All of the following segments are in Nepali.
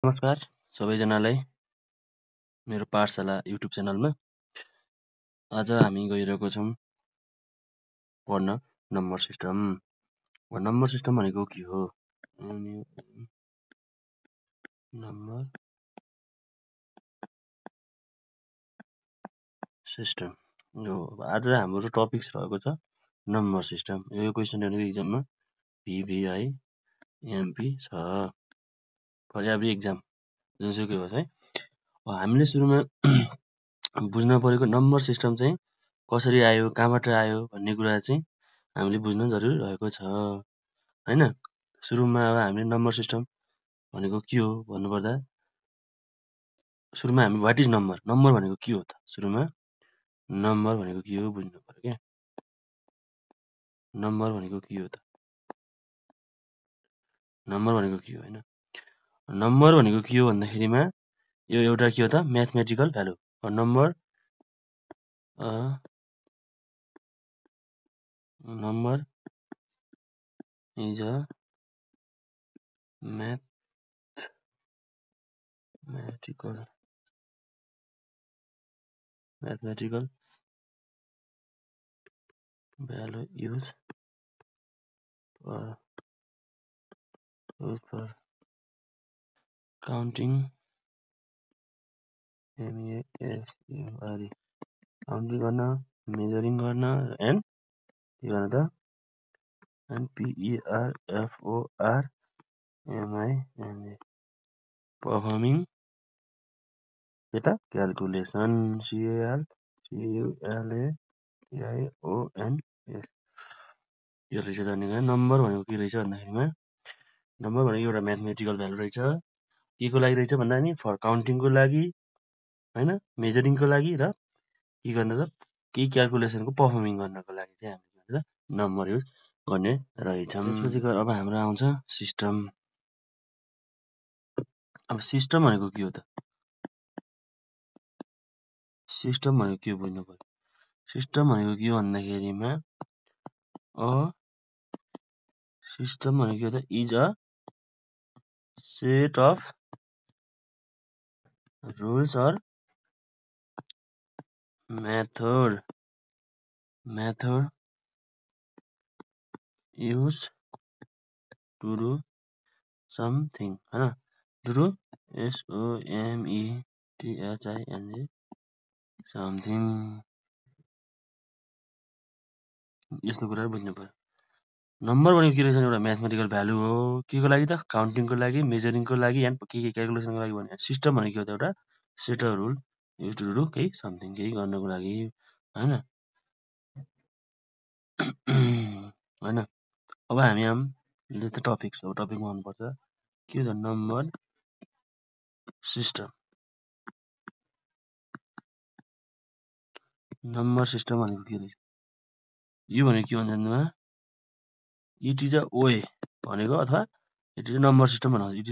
नमस्कार सबैजनालाई मेरो पाठशाला युट्युब च्यानलमा। आज हामी गइरहेको छौँ पढ्न नम्बर सिस्टम। नम्बर सिस्टम भनेको के हो? नम्बर सिस्टम यो आज हाम्रो टपिक रहेको छ नम्बर सिस्टम। यो क्वेसनहरु एक्जाममा भिभिआई एमपी छ, पर्यावि एक्जाम जुनसुकै होस् है। हामीले सुरुमा बुझ्न परेको नम्बर सिस्टम चाहिँ कसरी आयो, कहाँबाट आयो भन्ने कुरा चाहिँ हामीले बुझ्न जरुरी रहेको छ हैन। सुरुमा अब हामीले नम्बर सिस्टम भनेको के हो भन्नुपर्दा सुरुमा हामी व्हाट इज नम्बर, नम्बर भनेको के हो त? सुरुमा नम्बर भनेको के हो बुझ्नु पर्यो के। नम्बर भनेको के हो त? नम्बर भनेको के हो हैन। नम्बर भनेको के हो भन्दाखेरिमा यो एउटा के हो त mathematical value. Number number is a mathematical value used for counting MASURE counting गर्न, मेजरिङ गर्न एन्ड के गर्न त एन्ड PERFORMING पर्फर्मिङ के त क्याल्कुलेसन CALCULATIONS। के रहेछ त नम्बर भनेको के रहेछ भन्दाखेरिमा नम्बर भनेको एउटा म्याथमेटिकल भ्यालु रहेछ। के को लागि रहेछ भन्दा नि फर काउन्टिङको लागि हैन, मेजरिङको लागि र के गर्न त केही क्याल्कुलेसनको पर्फर्मिङ गर्नको लागि चाहिँ हामीले नम्बर युज गर्ने रहेछौँ। त्यसपछि अब हाम्रो आउँछ सिस्टम। अब सिस्टम भनेको के हो त? सिस्टम भनेको के हो बुझ्नु पर्यो। सिस्टम भनेको के हो भन्दाखेरिमा सिस्टम भनेको के हो त is a set of rules or method use to do something हैन। टु डु SOMETHING समथिङ, यस्तो कुरा बुझ्नु पर्यो। नम्बर भनेको के रहेछ एउटा म्याथमेटिकल भ्यालु हो। के को लागि त काउन्टिङको लागि, मेजरिङको लागि एन्ड के क्याल्कुलेसनको लागि भने। सिस्टम भनेको के हो त एउटा set of rule use to do केही समथिङ, केही गर्नको लागि हैन। हैन अब हामी जस्तै टपिक छ, टपिकमा आउनुपर्छ के हो त नम्बर सिस्टम। नम्बर सिस्टम भनेको के रहेछ? यो भनेको के भन्दामा इट इज अ वे भनेको अथवा it is a number system भनेको it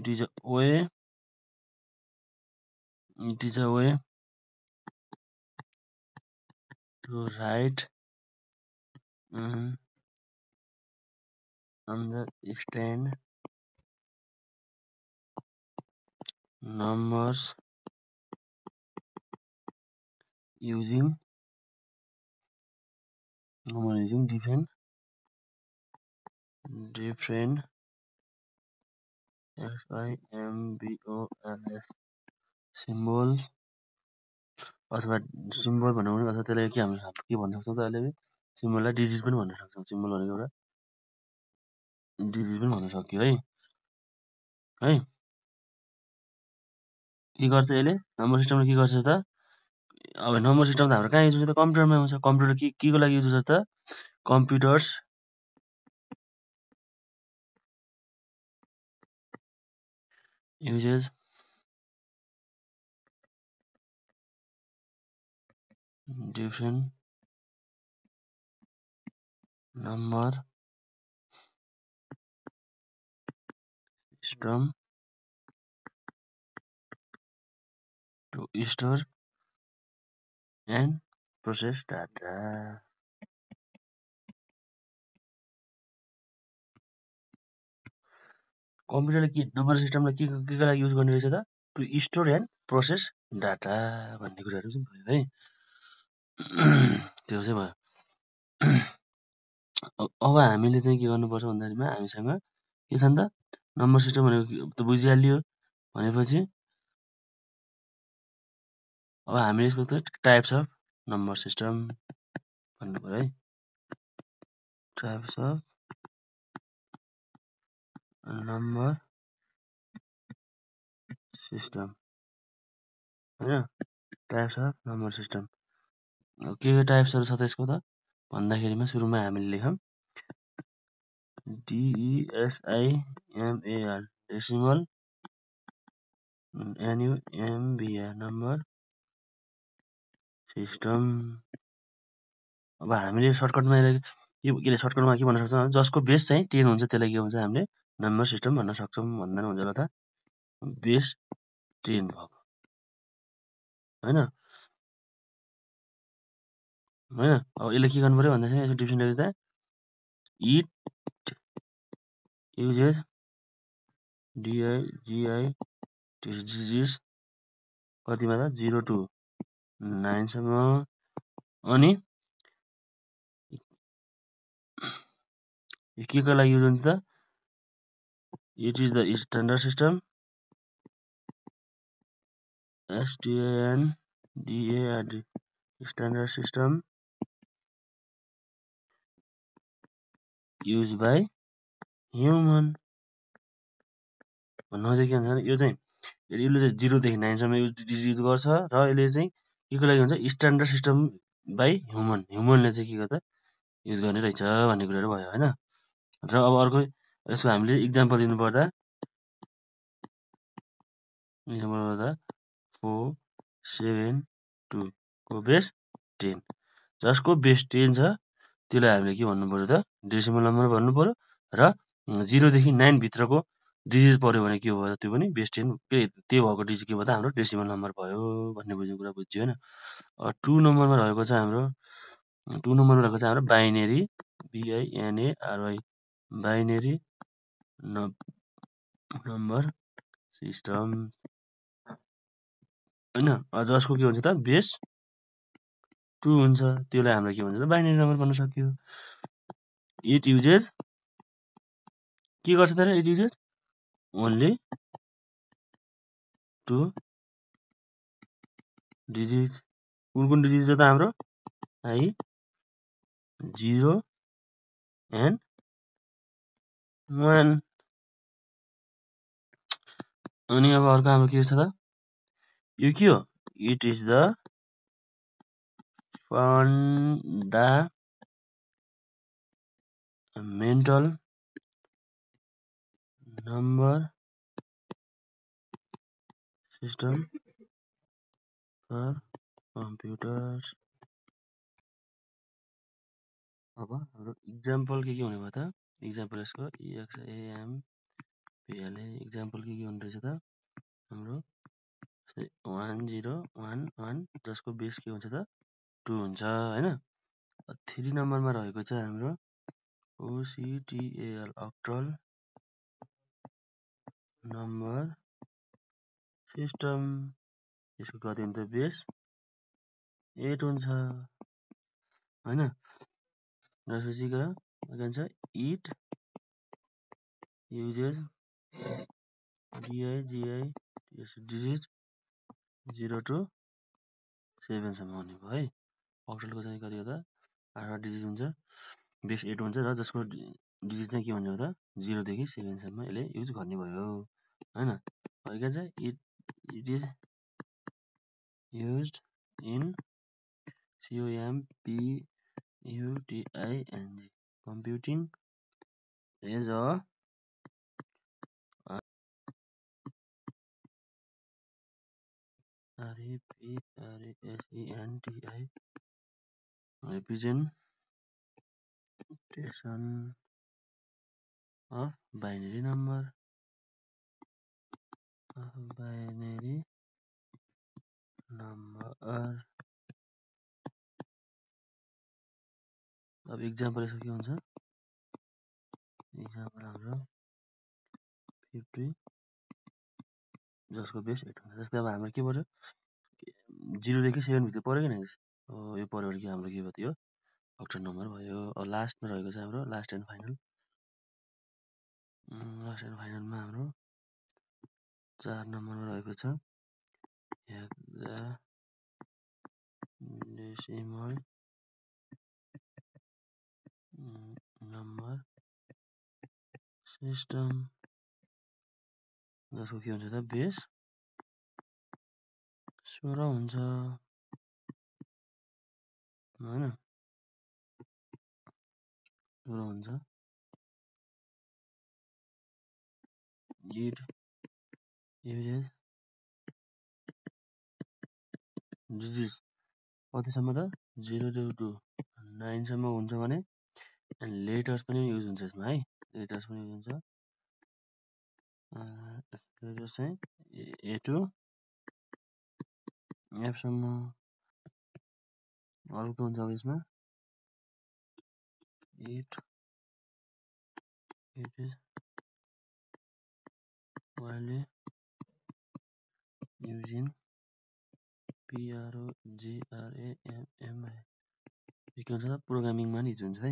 is a way to write understand numbers using different SIMBOLS symbols अथवा सिम्बल भनौँ भने अथवा त्यसलाई के हामी के भन्न सक्छौँ त अहिले सिम्बललाई डिजिट पनि भन्न सक्छौँ। सिम्बल भनेको एउटा डिजिट पनि भन्न सक्यो है। के गर्छ यसले नम्बर सिस्टमले के गर्छ त? अब नम्बर सिस्टम त हाम्रो कहाँ युज हुन्छ त? कम्प्युटरमा आउँछ। कम्प्युटर के को लागि युज हुन्छ त? Computers uses different number system to store and process data. कम्प्युटरले के नम्बर सिस्टमलाई के लागि युज गर्ने रहेछ त to store and process data भन्ने कुराहरू चाहिँ भयो है त्यो चाहिँ भयो अब हामीले चाहिँ के गर्नुपर्छ भन्दाखेरिमा हामीसँग के छ नि त नम्बर सिस्टम भनेको त बुझिहालियो भनेपछि अब हामीले यसको त टाइप्स अफ नम्बर सिस्टम भन्नु पर्यो है टाइप्स अफ नम्बर सिस्टम होइन टाइप्स अफ नम्बर सिस्टम के टाइप्सहरू छ त यसको त भन्दाखेरिमा सुरुमा हामीले लेखौँ DESIMAL decimal NUMBR number system अब हामीले सर्टकटमा के सर्टकटमा के भन्न सक्छौँ जसको बेस चाहिँ 10 हुन्छ त्यसलाई के भन्छ हामीले नम्बर सिस्टम भन्न सक्छौँ भन्दा हुन्छ होला त बेस 10 भएको होइन होइन अब यसले के गर्नु पर्यो भन्दाखेरि यसको डिफिसन लेख्दा इट युजेस DIGI डिजिज कतिमा त 0 to 9 सम्म अनि के को लागि युज हुन्छ त it is the standard system STANDARD standard system use by human भन्नु चाहिँ के भन्छ भने यो चाहिँ यसले चाहिँ 0 देखि 9 सम्म युज गर्छ र यसले चाहिँ के को लागि हुन्छ स्ट्यान्डर्ड सिस्टम बाई ह्युमनले चाहिँ के गर्छ युज गर्ने रहेछ भन्ने कुराहरू भयो होइन र अब अर्को यसको हामीले इक्जाम्पल दिनुपर्दा 472 को बेस 10 जसको बेस 10 छ त्यसलाई हामीले के भन्नु पर्यो त डेसिमल नम्बर भन्नु पर्यो र 0 देखि 9 भित्रको डिजिट पर्यो भने के भयो त्यो पनि बेस 10 त्यही भएको डिजिट के भयो त हाम्रो डेसिमल नम्बर भयो भन्ने बुझ्ने कुरा बुझ्यो होइन 2 नम्बरमा रहेको छ हाम्रो 2 नम्बरमा रहेको छ हाम्रो binary BINARY binary number system होइन जसको के हुन्छ त बेस 2 हुन्छ त्यसलाई हाम्रो के भन्छ त बाइनेरी नम्बर भन्न सक्यो इट युजेस के गर्छ त इट युजेस ओन्ली 2 डिजिट कुन डिजिट छ त हाम्रो आई 0 एन्ड 1 अनि अब अर्को हाम्रो के छ त यो के हो it is the fundamental number system for computers अब हाम्रो इक्जाम्पल के हुने भयो त इक्जाम्पल यसको EXAMPLA इक्जाम्पल के हुने रहेछ त हाम्रो 1011 जसको बेस के हुन्छ त 2 हुन्छ होइन 3 नम्बरमा रहेको छ हाम्रो OCTAL अक्टल नम्बर सिस्टम यसको कति हुन्छ बेस 8 हुन्छ होइन त्यसपछि के भन्छ it uses DIGI digit 0 to 7 सम्म हुने भयो है अक्टलको चाहिँ कति हो त 8 डिजिट हुन्छ बेस 8 हुन्छ र जसको डिजिट चाहिँ के हुन्छ त 0 देखि 7 सम्म यसले युज गर्ने भयो होइन के छ it is used in COMPUTING computing as a REPRESENTI representation of binary number अब इक्जाम्पल यसको के हुन्छ इक्जाम्पल हाम्रो 50 जसको बेस 8 हुन्छ। जस्तै अब हाम्रो के पर्यो 0 देखि 7 भित्र पर्यो कि नाइस यो पर्यो भने हाम्रो के भयो यो अक्टल नम्बर भयो। अब लास्टमा रहेको छ हाम्रो लास्ट एन्ड फाइनलमा हाम्रो 4 नम्बरमा रहेको छ हेक्साडेसिमल नम्बर सिस्टम जसको के हुन्छ त बेस 16 हुन्छ हैन 16 हुन्छ। इट युजेस डिजिट्स कतिसम्म त 0 to 9 सम्म हुन्छ भने एन्ड लेटर्स पनि युज हुन्छ यसमा है लेटर्स पनि युज हुन्छ। लेटर्स चाहिँ ए टु एफ सम्म अरु के हुन्छ अब यसमा it is wildly using PROGRAMMI के हुन्छ त प्रोग्रामिङमा नि युज हुन्छ है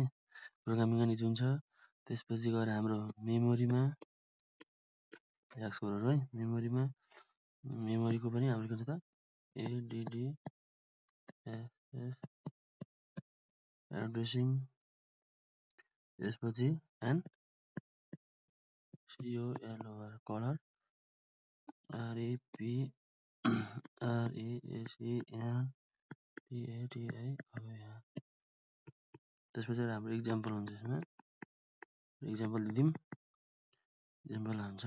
प्रोग्रामिङमा नि युज हुन्छ। त्यसपछि गएर हाम्रो मेमोरीमा एक्सप्लोरर है मेमोरीको पनि हाम्रो के हुन्छ त ADDSS एड्रेसिङ त्यसपछि and COLOR colour RAP RASENTATI त्यसपछि हाम्रो इक्जाम्पल हुन्छ यसमा इक्जाम्पल दिदिम इक्जाम्पल हुन्छ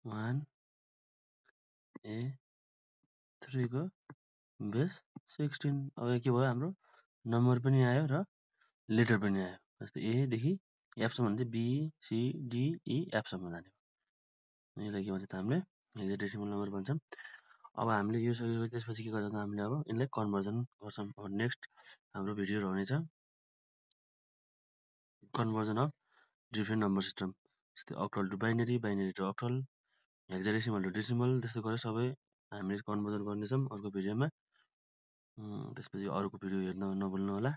1 A 3 को बेस 16 अब के भयो हाम्रो नम्बर पनि आयो र लेटर पनि आयो। जस्तै A देखि F सम्म चाहिँ B C D E F सम्म जाने यसलाई के भन्छ त हामीले हेक्साडेसिमल नम्बर भन्छौँ। अब हामीले यो सकेपछि त्यसपछि के गर्छौँ त हामीले अब यसलाई कन्भर्जन गर्छौँ। अब नेक्स्ट हाम्रो भिडियोहरु हुनेछ conversion of different number system जस्तै octal to binary binary to octal hexadecimal to decimal त्यस्तो गरेर सबै हामीले कन्भर्जन गर्नेछौँ अर्को भिडियोमा। त्यसपछि अर्को भिडियो हेर्न नभुल्नु होला।